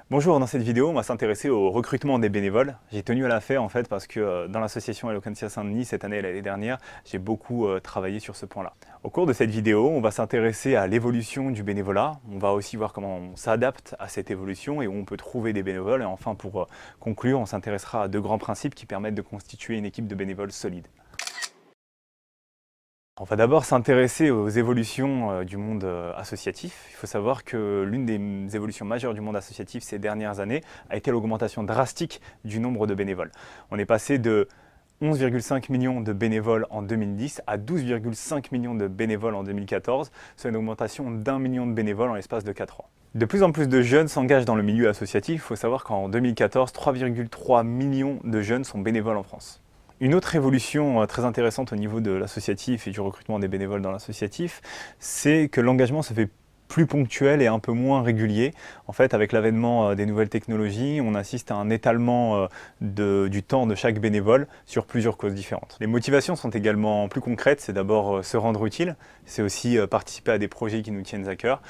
Bonjour, dans cette vidéo, on va s'intéresser au recrutement des bénévoles. J'ai tenu à la faire en fait parce que dans l'association Eloquentia Saint-Denis, cette année et l'année dernière, j'ai beaucoup travaillé sur ce point-là. Au cours de cette vidéo, on va s'intéresser à l'évolution du bénévolat. On va aussi voir comment on s'adapte à cette évolution et où on peut trouver des bénévoles. Et enfin, pour conclure, on s'intéressera à deux grands principes qui permettent de constituer une équipe de bénévoles solide. On va d'abord s'intéresser aux évolutions du monde associatif. Il faut savoir que l'une des évolutions majeures du monde associatif ces dernières années a été l'augmentation drastique du nombre de bénévoles. On est passé de 11,5 millions de bénévoles en 2010 à 12,5 millions de bénévoles en 2014, soit une augmentation d'1 million de bénévoles en l'espace de 4 ans. De plus en plus de jeunes s'engagent dans le milieu associatif. Il faut savoir qu'en 2014, 3,3 millions de jeunes sont bénévoles en France. Une autre évolution très intéressante au niveau de l'associatif et du recrutement des bénévoles dans l'associatif, c'est que l'engagement se fait plus ponctuel et un peu moins régulier. En fait, avec l'avènement des nouvelles technologies, on assiste à un étalement du temps de chaque bénévole sur plusieurs causes différentes. Les motivations sont également plus concrètes. C'est d'abord se rendre utile, c'est aussi participer à des projets qui nous tiennent à cœur.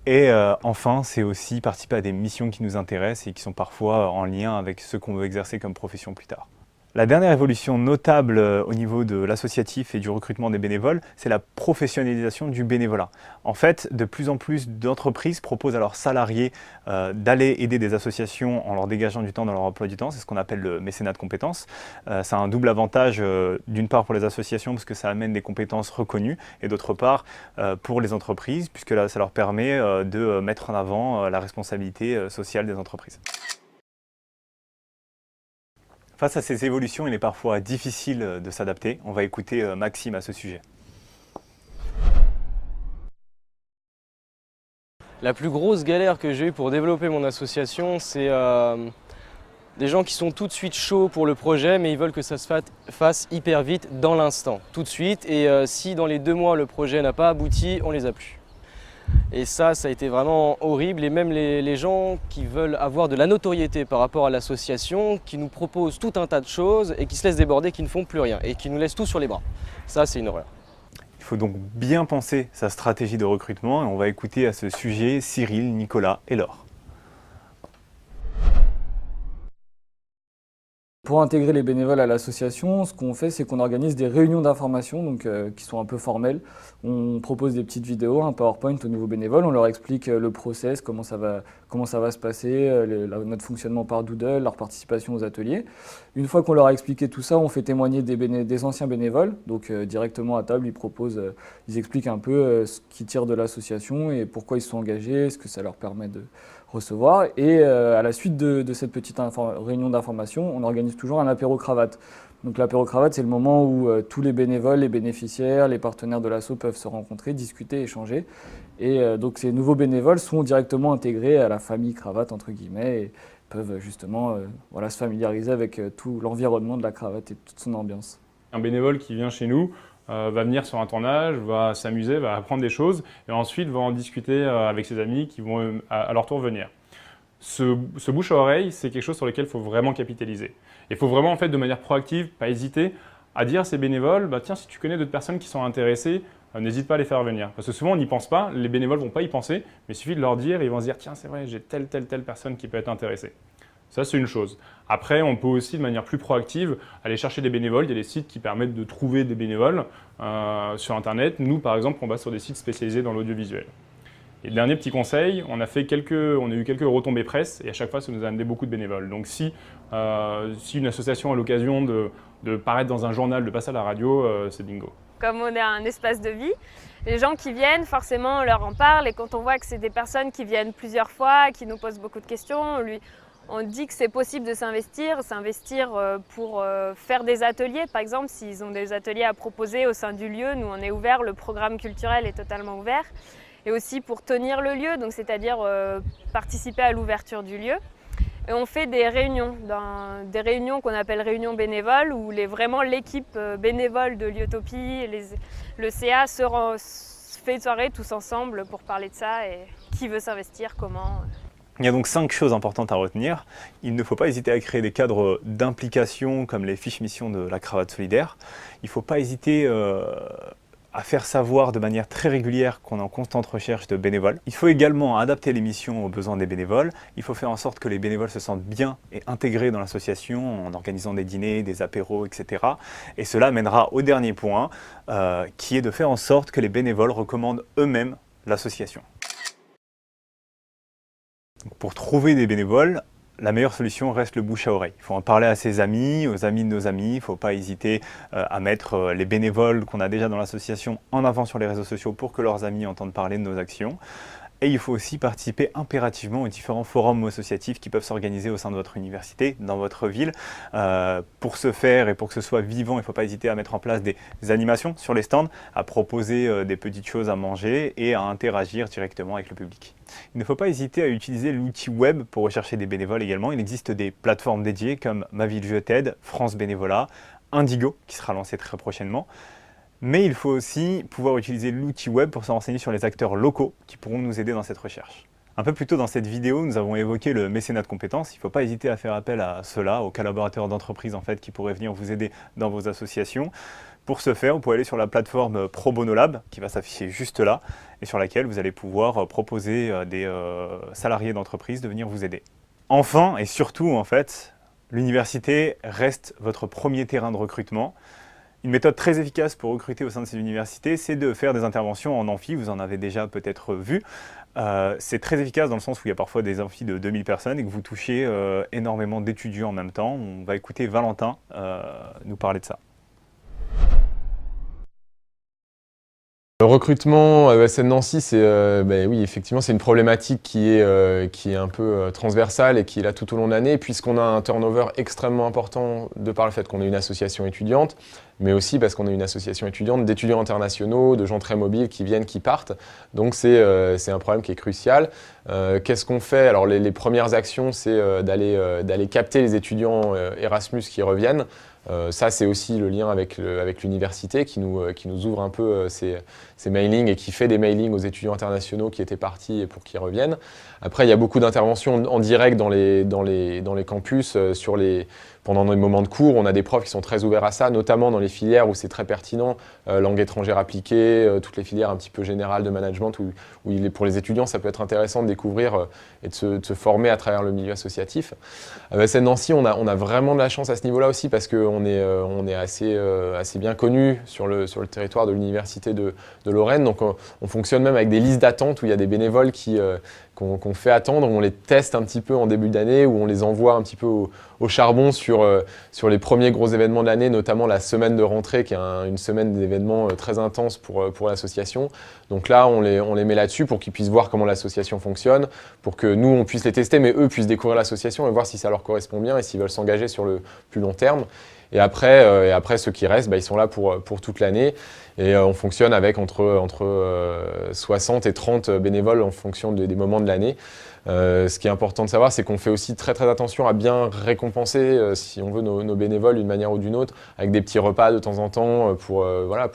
Et enfin, c'est aussi participer à des missions qui nous intéressent et qui sont parfois en lien avec ce qu'on veut exercer comme profession plus tard. La dernière évolution notable au niveau de l'associatif et du recrutement des bénévoles, c'est la professionnalisation du bénévolat. En fait, de plus en plus d'entreprises proposent à leurs salariés d'aller aider des associations en leur dégageant du temps dans leur emploi du temps. C'est ce qu'on appelle le mécénat de compétences. Ça a un double avantage, d'une part pour les associations, parce que ça amène des compétences reconnues, et d'autre part pour les entreprises, puisque là, ça leur permet de mettre en avant la responsabilité sociale des entreprises. Face à ces évolutions, il est parfois difficile de s'adapter. On va écouter Maxime à ce sujet. La plus grosse galère que j'ai eue pour développer mon association, c'est des gens qui sont tout de suite chauds pour le projet, mais ils veulent que ça se fasse hyper vite, dans l'instant, tout de suite. Et si dans les 2 mois, le projet n'a pas abouti, on les a plus. Et ça a été vraiment horrible. Et même les gens qui veulent avoir de la notoriété par rapport à l'association, qui nous proposent tout un tas de choses et qui se laissent déborder, qui ne font plus rien et qui nous laissent tout sur les bras. Ça, c'est une horreur. Il faut donc bien penser sa stratégie de recrutement et on va écouter à ce sujet Cyril, Nicolas et Laure. Pour intégrer les bénévoles à l'association, ce qu'on fait, c'est qu'on organise des réunions d'information qui sont un peu formelles. On propose des petites vidéos, un PowerPoint aux nouveaux bénévoles, on leur explique le process, comment ça va se passer, notre fonctionnement par Doodle, leur participation aux ateliers. Une fois qu'on leur a expliqué tout ça, on fait témoigner des anciens bénévoles, donc directement à table, ils expliquent un peu ce qu'ils tirent de l'association et pourquoi ils se sont engagés, ce que ça leur permet de recevoir. Et à la suite de cette petite réunion d'information, on organise toujours un apéro-cravate. Donc l'apéro-cravate, c'est le moment où tous les bénévoles, les bénéficiaires, les partenaires de l'asso peuvent se rencontrer, discuter, échanger. Et donc ces nouveaux bénévoles sont directement intégrés à la famille cravate, entre guillemets, et peuvent justement se familiariser avec tout l'environnement de la cravate et toute son ambiance. Un bénévole qui vient chez nous va venir sur un tournage, va s'amuser, va apprendre des choses et ensuite va en discuter avec ses amis qui vont à leur tour venir. Ce bouche à oreille, c'est quelque chose sur lequel il faut vraiment capitaliser. Il faut vraiment, en fait, de manière proactive, pas hésiter à dire à ces bénévoles, tiens, si tu connais d'autres personnes qui sont intéressées, n'hésite pas à les faire venir. Parce que souvent, on n'y pense pas, les bénévoles ne vont pas y penser, mais il suffit de leur dire et ils vont se dire, tiens, c'est vrai, j'ai telle personne qui peut être intéressée. Ça, c'est une chose. Après, on peut aussi, de manière plus proactive, aller chercher des bénévoles. Il y a des sites qui permettent de trouver des bénévoles sur Internet. Nous, par exemple, on va sur des sites spécialisés dans l'audiovisuel. Et dernier petit conseil, on a eu quelques retombées presse et à chaque fois, ça nous a amené beaucoup de bénévoles. Donc si une association a l'occasion de paraître dans un journal, de passer à la radio, c'est bingo. Comme on est un espace de vie, les gens qui viennent, forcément, on leur en parle. Et quand on voit que c'est des personnes qui viennent plusieurs fois, qui nous posent beaucoup de questions, on dit que c'est possible de s'investir pour faire des ateliers. Par exemple, s'ils ont des ateliers à proposer au sein du lieu, nous on est ouvert, le programme culturel est totalement ouvert. Et aussi pour tenir le lieu, donc c'est-à-dire participer à l'ouverture du lieu. Et on fait des réunions qu'on appelle réunions bénévoles, où vraiment l'équipe bénévole de Liotopie, le CA fait une soirée tous ensemble pour parler de ça et qui veut s'investir, comment. Il y a donc 5 choses importantes à retenir. Il ne faut pas hésiter à créer des cadres d'implication comme les fiches missions de la cravate solidaire. Il ne faut pas hésiter à faire savoir de manière très régulière qu'on est en constante recherche de bénévoles. Il faut également adapter l'émission aux besoins des bénévoles. Il faut faire en sorte que les bénévoles se sentent bien et intégrés dans l'association en organisant des dîners, des apéros, etc. Et cela mènera au dernier point, qui est de faire en sorte que les bénévoles recommandent eux-mêmes l'association. Pour trouver des bénévoles, la meilleure solution reste le bouche à oreille. Il faut en parler à ses amis, aux amis de nos amis. Il ne faut pas hésiter à mettre les bénévoles qu'on a déjà dans l'association en avant sur les réseaux sociaux pour que leurs amis entendent parler de nos actions. Et il faut aussi participer impérativement aux différents forums associatifs qui peuvent s'organiser au sein de votre université, dans votre ville. Pour ce faire et pour que ce soit vivant, il ne faut pas hésiter à mettre en place des animations sur les stands, à proposer des petites choses à manger et à interagir directement avec le public. Il ne faut pas hésiter à utiliser l'outil web pour rechercher des bénévoles également. Il existe des plateformes dédiées comme Ma Ville Je t'aide, France Bénévolat, Indigo qui sera lancé très prochainement. Mais il faut aussi pouvoir utiliser l'outil web pour se renseigner sur les acteurs locaux qui pourront nous aider dans cette recherche. Un peu plus tôt dans cette vidéo, nous avons évoqué le mécénat de compétences. Il ne faut pas hésiter à faire appel à cela, aux collaborateurs d'entreprise en fait, qui pourraient venir vous aider dans vos associations. Pour ce faire, vous pouvez aller sur la plateforme Pro Bono Lab, qui va s'afficher juste là, et sur laquelle vous allez pouvoir proposer à des salariés d'entreprise de venir vous aider. Enfin, et surtout en fait, l'université reste votre premier terrain de recrutement. Une méthode très efficace pour recruter au sein de ces universités, c'est de faire des interventions en amphi, vous en avez déjà peut-être vu. C'est très efficace dans le sens où il y a parfois des amphis de 2000 personnes et que vous touchez énormément d'étudiants en même temps. On va écouter Valentin nous parler de ça. Le recrutement à ESN Nancy, oui, effectivement, c'est une problématique qui est un peu transversale et qui est là tout au long de l'année, puisqu'on a un turnover extrêmement important de par le fait qu'on est une association étudiante, mais aussi parce qu'on est une association étudiante d'étudiants internationaux, de gens très mobiles qui viennent, qui partent. Donc c'est un problème qui est crucial. Qu'est-ce qu'on fait? Alors les premières actions, c'est d'aller capter les étudiants Erasmus qui reviennent. Ça, c'est aussi le lien avec l'université qui nous ouvre un peu ces mailings et qui fait des mailings aux étudiants internationaux qui étaient partis et pour qu'ils reviennent. Après, il y a beaucoup d'interventions en direct dans les campus pendant nos moments de cours. On a des profs qui sont très ouverts à ça, notamment dans les filières où c'est très pertinent, langue étrangère appliquée, toutes les filières un petit peu générales de management où pour les étudiants, ça peut être intéressant de découvrir et de se former à travers le milieu associatif. À ESN Nancy, on a vraiment de la chance à ce niveau-là aussi parce qu'on est assez bien connu sur le territoire de l'université de Lorraine. Donc on fonctionne même avec des listes d'attente où il y a des bénévoles qu'on fait attendre, on les teste un petit peu en début d'année, où on les envoie un petit peu au charbon sur les premiers gros événements de l'année, notamment la semaine de rentrée, qui est une semaine d'événements très intense pour l'association. Donc là, on les met là-dessus pour qu'ils puissent voir comment l'association fonctionne, pour que nous, on puisse les tester, mais eux puissent découvrir l'association et voir si ça leur correspond bien et s'ils veulent s'engager sur le plus long terme. Et après, ceux qui restent, ils sont là pour toute l'année. Et on fonctionne avec entre 60 et 30 bénévoles en fonction des moments de l'année. Ce qui est important de savoir, c'est qu'on fait aussi très très attention à bien récompenser, si on veut, nos bénévoles d'une manière ou d'une autre, avec des petits repas de temps en temps pour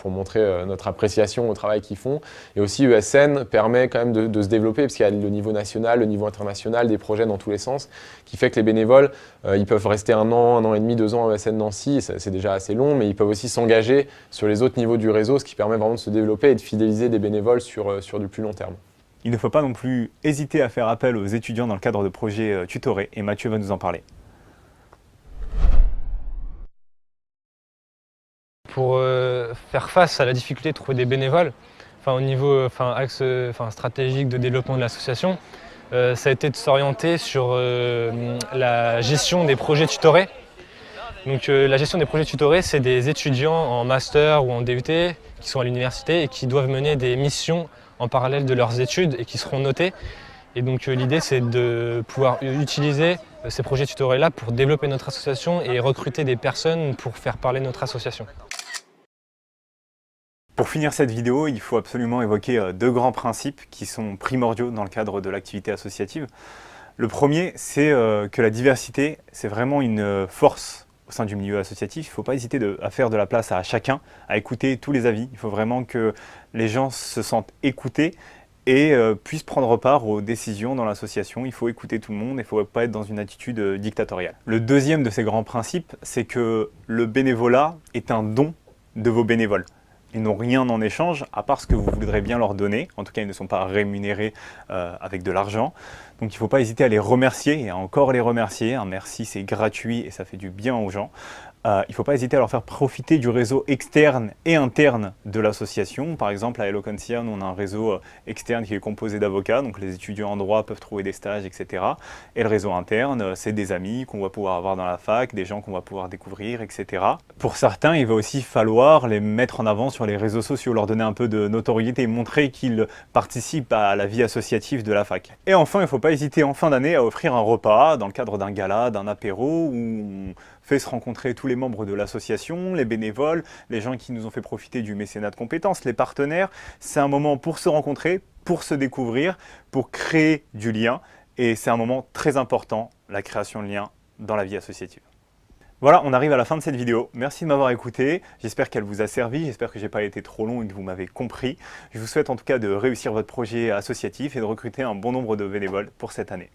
montrer notre appréciation au travail qu'ils font. Et aussi ESN permet quand même de se développer, parce qu'il y a le niveau national, le niveau international, des projets dans tous les sens, qui fait que les bénévoles, ils peuvent rester 1 an et demi, 2 ans à ESN Nancy, c'est déjà assez long, mais ils peuvent aussi s'engager sur les autres niveaux du réseau, ce qui permet vraiment de se développer et de fidéliser des bénévoles sur du plus long terme. Il ne faut pas non plus hésiter à faire appel aux étudiants dans le cadre de projets tutorés, et Mathieu va nous en parler. Pour faire face à la difficulté de trouver des bénévoles, au niveau axe stratégique de développement de l'association, ça a été de s'orienter sur la gestion des projets tutorés. Donc la gestion des projets tutorés, c'est des étudiants en master ou en DUT qui sont à l'université et qui doivent mener des missions en parallèle de leurs études et qui seront notés. Et donc l'idée, c'est de pouvoir utiliser ces projets tutorés-là pour développer notre association et recruter des personnes pour faire parler notre association. Pour finir cette vidéo, il faut absolument évoquer 2 grands principes qui sont primordiaux dans le cadre de l'activité associative. Le premier, c'est que la diversité, c'est vraiment une force au sein du milieu associatif. Il ne faut pas hésiter à faire de la place à chacun, à écouter tous les avis. Il faut vraiment que les gens se sentent écoutés et puissent prendre part aux décisions dans l'association. Il faut écouter tout le monde, il ne faut pas être dans une attitude dictatoriale. Le deuxième de ces grands principes, c'est que le bénévolat est un don de vos bénévoles. Ils n'ont rien en échange, à part ce que vous voudrez bien leur donner. En tout cas, ils ne sont pas rémunérés avec de l'argent. Donc il ne faut pas hésiter à les remercier et à encore les remercier. Un merci, c'est gratuit et ça fait du bien aux gens. Il ne faut pas hésiter à leur faire profiter du réseau externe et interne de l'association. Par exemple, à Hello Concierge, on a un réseau externe qui est composé d'avocats, donc les étudiants en droit peuvent trouver des stages, etc. Et le réseau interne, c'est des amis qu'on va pouvoir avoir dans la fac, des gens qu'on va pouvoir découvrir, etc. Pour certains, il va aussi falloir les mettre en avant sur les réseaux sociaux, leur donner un peu de notoriété, montrer qu'ils participent à la vie associative de la fac. Et enfin, il ne faut pas hésiter en fin d'année à offrir un repas dans le cadre d'un gala, d'un apéro, où on fait se rencontrer tous les membres de l'association, les bénévoles, les gens qui nous ont fait profiter du mécénat de compétences, les partenaires. C'est un moment pour se rencontrer, pour se découvrir, pour créer du lien. Et c'est un moment très important, la création de liens dans la vie associative. Voilà, on arrive à la fin de cette vidéo. Merci de m'avoir écouté. J'espère qu'elle vous a servi. J'espère que je n'ai pas été trop long et que vous m'avez compris. Je vous souhaite en tout cas de réussir votre projet associatif et de recruter un bon nombre de bénévoles pour cette année.